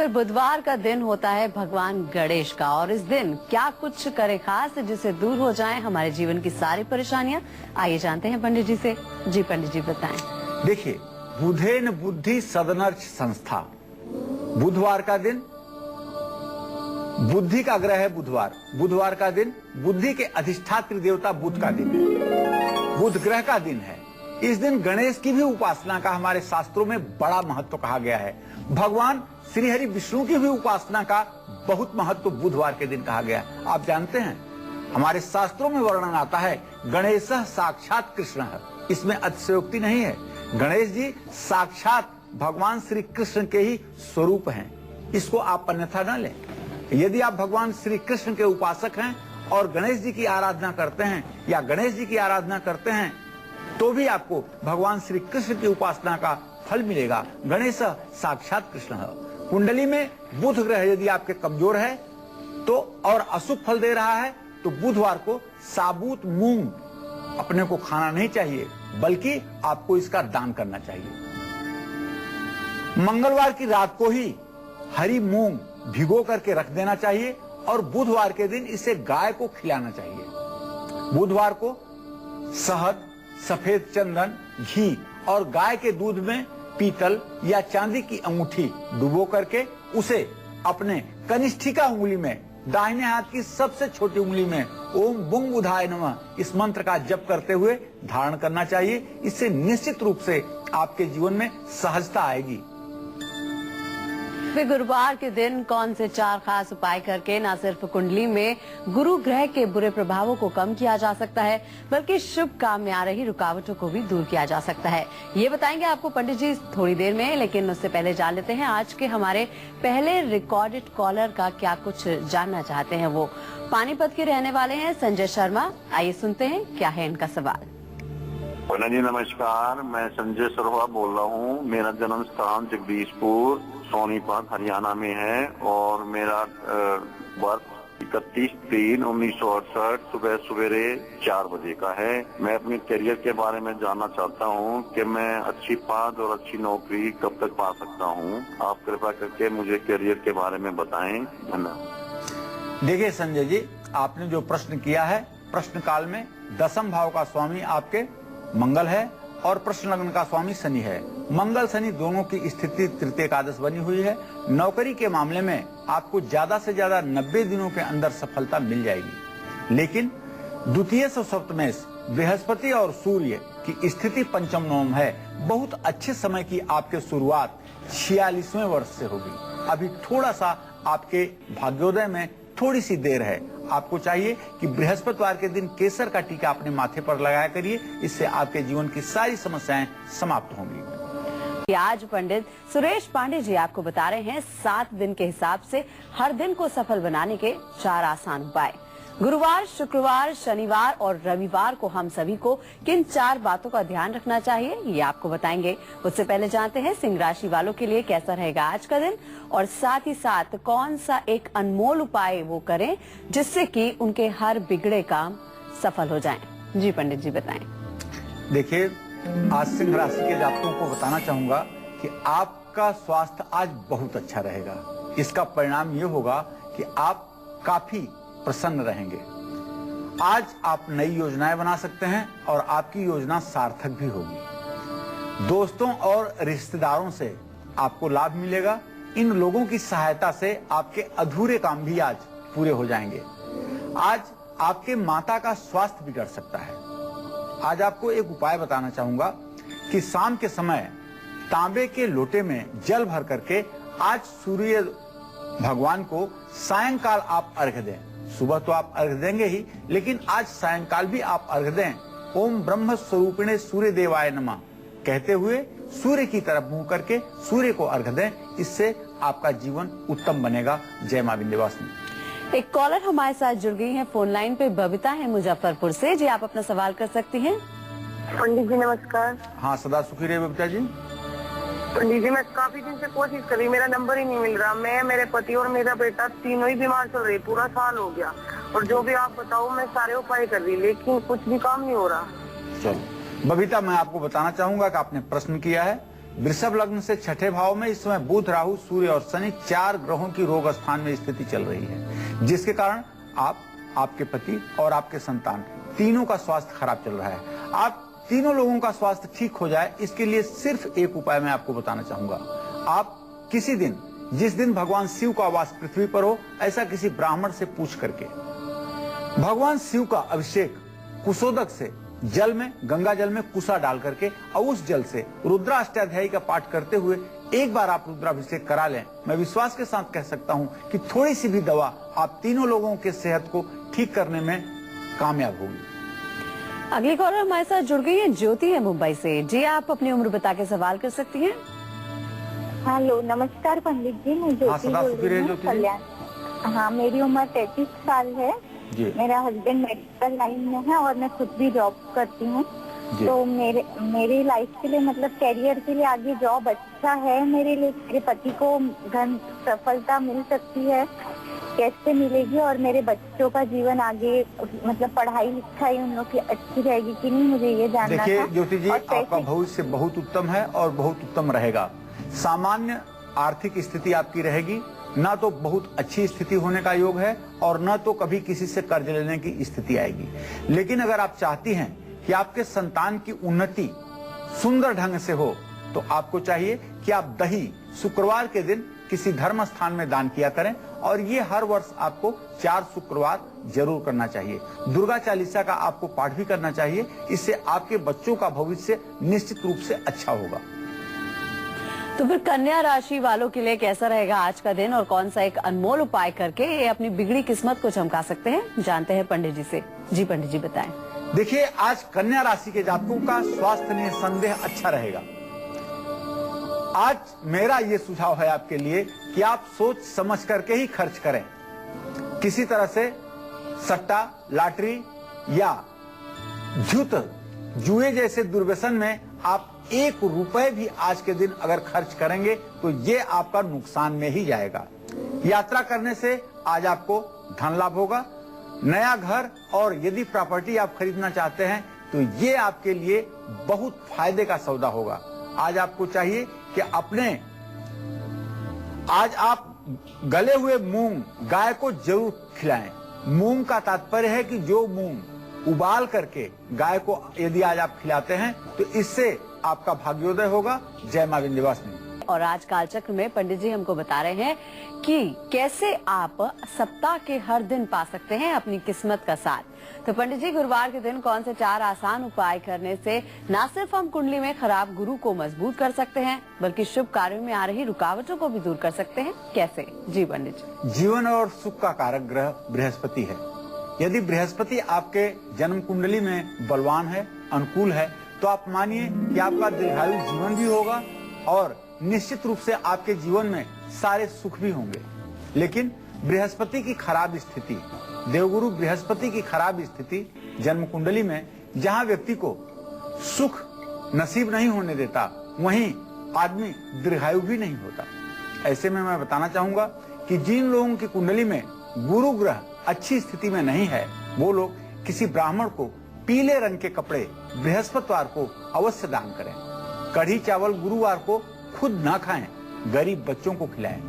फिर बुधवार का दिन होता है भगवान गणेश का, और इस दिन क्या कुछ करे खास जिससे दूर हो जाएं हमारे जीवन की सारी परेशानियां। आइए जानते हैं पंडित जी से। जी पंडित जी बताएं। देखिए, बुधेन बुद्धि सदनर्थ संस्था, बुधवार का दिन बुद्धि का ग्रह है। बुधवार का दिन बुद्धि के अधिष्ठात्री देवता बुध का दिन है, बुध ग्रह का दिन है। इस दिन गणेश की भी उपासना का हमारे शास्त्रों में बड़ा महत्व कहा गया है। भगवान श्री हरि विष्णु की भी उपासना का बहुत महत्व बुधवार के दिन कहा गया। आप जानते हैं, हमारे शास्त्रों में वर्णन आता है गणेशः साक्षात कृष्ण। इसमें अतिशयोक्ति नहीं है। गणेश जी साक्षात भगवान श्री कृष्ण के ही स्वरूप हैं। इसको आप अन्यथा न लें। यदि आप भगवान श्री कृष्ण के उपासक हैं और गणेश जी की आराधना करते हैं या गणेश जी की आराधना करते हैं, तो भी आपको भगवान श्री कृष्ण की उपासना का फल मिलेगा। गणेश साक्षात कृष्ण है। कुंडली में बुध ग्रह यदि आपके कमजोर है तो और अशुभ फल दे रहा है, तो बुधवार को साबुत मूंग अपने को खाना नहीं चाहिए, बल्कि आपको इसका दान करना चाहिए। मंगलवार की रात को ही हरी मूंग भिगो करके रख देना चाहिए और बुधवार के दिन इसे गाय को खिलाना चाहिए। बुधवार को शहद, सफेद चंदन, घी और गाय के दूध में पीतल या चांदी की अंगूठी डुबो करके उसे अपने कनिष्ठिका उंगली में, दाहिने हाथ की सबसे छोटी उंगली में ओम बुंग बुधाय नमः इस मंत्र का जप करते हुए धारण करना चाहिए। इससे निश्चित रूप से आपके जीवन में सहजता आएगी। फिर गुरुवार के दिन कौन से 4 खास उपाय करके न सिर्फ कुंडली में गुरु ग्रह के बुरे प्रभावों को कम किया जा सकता है, बल्कि शुभ काम में आ रही रुकावटों को भी दूर किया जा सकता है, ये बताएंगे आपको पंडित जी थोड़ी देर में। लेकिन उससे पहले जान लेते हैं आज के हमारे पहले रिकॉर्डेड कॉलर का क्या कुछ जानना चाहते हैं। वो पानीपत के रहने वाले हैं संजय शर्मा। आइए सुनते हैं क्या है इनका सवाल। जी नमस्कार, मैं संजय शर्मा बोल रहा हूँ। मेरा जन्म स्थान जगदीशपुर सोनीपत हरियाणा में है और मेरा वर्ष 31/3/1968 सुबह सवेरे 4 बजे का है। मैं अपने करियर के बारे में जानना चाहता हूँ कि मैं अच्छी पद और अच्छी नौकरी कब तक पा सकता हूँ। आप कृपया करके मुझे करियर के बारे में बताएं। धन्यवाद। देखिए संजय जी, आपने जो प्रश्न किया है, प्रश्न काल में 10वें भाव का स्वामी आपके मंगल है और प्रश्न लग्न का स्वामी शनि है। मंगल शनि दोनों की स्थिति तृतीय एकादश बनी हुई है। नौकरी के मामले में आपको ज्यादा से ज्यादा 90 दिनों के अंदर सफलता मिल जाएगी, लेकिन द्वितीय सप्तमेश बृहस्पति और सूर्य की स्थिति पंचम नवम है। बहुत अच्छे समय की आपके शुरुआत 46वें वर्ष से होगी। अभी थोड़ा सा आपके भाग्योदय में थोड़ी सी देर है। आपको चाहिए कि बृहस्पतिवार के दिन केसर का टीका अपने माथे पर लगाया करिए। इससे आपके जीवन की सारी समस्याएं समाप्त होंगी। आज पंडित सुरेश पांडे जी आपको बता रहे हैं 7 दिन के हिसाब से हर दिन को सफल बनाने के 4 आसान उपाय। गुरुवार, शुक्रवार, शनिवार और रविवार को हम सभी को किन 4 बातों का ध्यान रखना चाहिए, ये आपको बताएंगे। उससे पहले जानते हैं सिंह राशि वालों के लिए कैसा रहेगा आज का दिन, और साथ ही साथ कौन सा एक अनमोल उपाय वो करें जिससे कि उनके हर बिगड़े काम सफल हो जाएं। जी पंडित जी बताएं। देखिए, आज सिंह राशि के जातकों को बताना चाहूंगा कि आपका स्वास्थ्य आज बहुत अच्छा रहेगा। इसका परिणाम ये होगा कि आप काफी प्रसन्न रहेंगे। आज आप नई योजनाएं बना सकते हैं और आपकी योजना सार्थक भी होगी। दोस्तों और रिश्तेदारों से आपको लाभ मिलेगा। इन लोगों की सहायता से आपके अधूरे काम भी आज पूरे हो जाएंगे। आज आपके माता का स्वास्थ्य बिगड़ सकता है। आज आपको एक उपाय बताना चाहूंगा कि शाम के समय तांबे के लोटे में जल भर करके आज सूर्य भगवान को सायंकाल आप अर्घ्य दें। सुबह तो आप अर्घ्य देंगे ही, लेकिन आज सायंकाल भी आप अर्घ्य दें। ओम ब्रह्म स्वरूपिणे सूर्य देवाय नमः कहते हुए सूर्य की तरफ मुंह करके सूर्य को अर्घ्य दें। इससे आपका जीवन उत्तम बनेगा। जय मां विंध्यवासिनी। एक कॉलर हमारे साथ जुड़ गई है फोन लाइन पे। बबीता है मुजफ्फरपुर से। जी आप अपना सवाल कर सकती हैं। पंडित जी नमस्कार। हाँ, सदा सुखी रहे बबीता जी। पंडित जी, मैं काफी दिन से कोशिश कर रही, मेरा नंबर ही नहीं मिल रहा। मैं, मेरे पति और मेरा बेटा तीनों ही बीमार चल रहे। पूरा साल हो गया और जो भी आप बताओ मैं सारे उपाय कर रही, लेकिन कुछ भी काम नहीं हो रहा। चलो बबीता, मैं आपको बताना चाहूंगा कि आपने प्रश्न किया है वृषभ लग्न से छठे भाव में इस समय बुध, राहु, सूर्य और शनि 4 ग्रहों की रोग स्थान में स्थिति चल रही है, जिसके कारण आप, आपके पति और आपके संतान तीनों का स्वास्थ्य खराब चल रहा है। आप तीनों लोगों का स्वास्थ्य ठीक हो जाए, इसके लिए सिर्फ एक उपाय मैं आपको बताना चाहूंगा। आप किसी दिन, जिस दिन भगवान शिव का वास पृथ्वी पर हो, ऐसा किसी ब्राह्मण से पूछ करके भगवान शिव का अभिषेक कुशोदक से जल में, गंगा जल में कुशा डाल करके और उस जल से रुद्राष्टाध्यायी का पाठ करते हुए एक बार आप रुद्राभिषेक करा लें। मैं विश्वास के साथ कह सकता हूं कि थोड़ी सी भी दवा आप तीनों लोगों के सेहत को ठीक करने में कामयाब होगी। अगली कॉलर हमारे साथ जुड़ गई है, ज्योति है मुंबई से। जी, आप अपनी उम्र बता के सवाल कर सकती हैं। हेलो, नमस्कार पंडित जी, मैं ज्योति बोल रही हूँ कल्याण। हाँ, मेरी उम्र 33 साल है। मेरा हस्बैंड मेडिकल लाइन में है और मैं खुद भी जॉब करती हूँ। तो मेरी लाइफ के लिए, मतलब कैरियर के लिए आगे जॉब अच्छा है मेरे लिए। मेरे पति को धन सफलता मिल सकती है, कैसे मिलेगी? और मेरे बच्चों का जीवन आगे, मतलब पढ़ाई लिखाई उन लोग की अच्छी रहेगी कि नहीं, मुझे ये जानना था। देखिए ज्योति जी, आपका भविष्य बहुत उत्तम है और बहुत उत्तम रहेगा। सामान्य आर्थिक स्थिति आपकी रहेगी, ना तो बहुत अच्छी स्थिति होने का योग है और न तो कभी किसी से कर्ज लेने की स्थिति आएगी। लेकिन अगर आप चाहती हैं कि आपके संतान की उन्नति सुंदर ढंग से हो, तो आपको चाहिए कि आप दही शुक्रवार के दिन किसी धर्म स्थान में दान किया करें, और ये हर वर्ष आपको 4 शुक्रवार जरूर करना चाहिए। दुर्गा चालीसा का आपको पाठ भी करना चाहिए, इससे आपके बच्चों का भविष्य निश्चित रूप से अच्छा होगा। तो फिर कन्या राशि वालों के लिए कैसा रहेगा आज का दिन, और कौन सा एक अनमोल उपाय करके ये अपनी बिगड़ी किस्मत को चमका सकते हैं, जानते हैं पंडित जी से। जी पंडित जी बताएं। देखिए, आज कन्या राशि के जातकों का स्वास्थ्य निसंदेह अच्छा रहेगा। आज मेरा ये सुझाव है आपके लिए कि आप सोच समझ करके ही खर्च करें। किसी तरह से सट्टा, लॉटरी या जुए जैसे दुर्व्यसन में आप 1 रुपए भी आज के दिन अगर खर्च करेंगे तो ये आपका नुकसान में ही जाएगा। यात्रा करने से आज आपको धन लाभ होगा। नया घर और यदि प्रॉपर्टी आप खरीदना चाहते हैं तो ये आपके लिए बहुत फायदे का सौदा होगा। आज आपको चाहिए कि आज आप गले हुए मूंग गाय को जरूर खिलाएं। मूंग का तात्पर्य है कि जो मूंग उबाल करके गाय को यदि आज आप खिलाते हैं तो इससे आपका भाग्योदय होगा। जय मां विंध्यवासिनी। और आज कालचक्र में पंडित जी हमको बता रहे हैं कि कैसे आप सप्ताह के हर दिन पा सकते हैं अपनी किस्मत का साथ। तो पंडित जी, गुरुवार के दिन कौन से 4 आसान उपाय करने से न सिर्फ हम कुंडली में खराब गुरु को मजबूत कर सकते हैं, बल्कि शुभ कार्यों में आ रही रुकावटों को भी दूर कर सकते हैं, कैसे? जी पंडित जी। जीवन और सुख का कारक ग्रह बृहस्पति है। यदि बृहस्पति आपके जन्म कुंडली में बलवान है, अनुकूल है, तो आप मानिए कि आपका दीर्घायु जीवन भी होगा और निश्चित रूप से आपके जीवन में सारे सुख भी होंगे। लेकिन बृहस्पति की खराब स्थिति, देवगुरु बृहस्पति की खराब स्थिति जन्म कुंडली में, जहां व्यक्ति को सुख नसीब नहीं होने देता, वहीं आदमी दीर्घायु भी नहीं होता। ऐसे में मैं बताना चाहूंगा कि जिन लोगों की कुंडली में गुरु ग्रह अच्छी स्थिति में नहीं है, वो लोग किसी ब्राह्मण को पीले रंग के कपड़े बृहस्पतिवार को अवश्य दान करें। कढ़ी चावल गुरुवार को खुद ना खाएं, गरीब बच्चों को खिलाएं।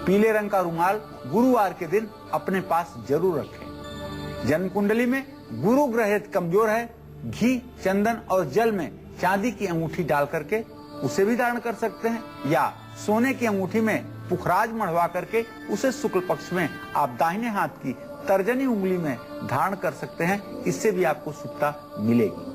पीले रंग का रुमाल गुरुवार के दिन अपने पास जरूर रखें। जन्म कुंडली में गुरु ग्रह कमजोर है, घी, चंदन और जल में चांदी की अंगूठी डाल करके उसे भी धारण कर सकते हैं, या सोने की अंगूठी में पुखराज मढ़वा करके उसे शुक्ल पक्ष में आप दाहिने हाथ की तर्जनी उंगली में धारण कर सकते हैं। इससे भी आपको सुखता मिलेगी।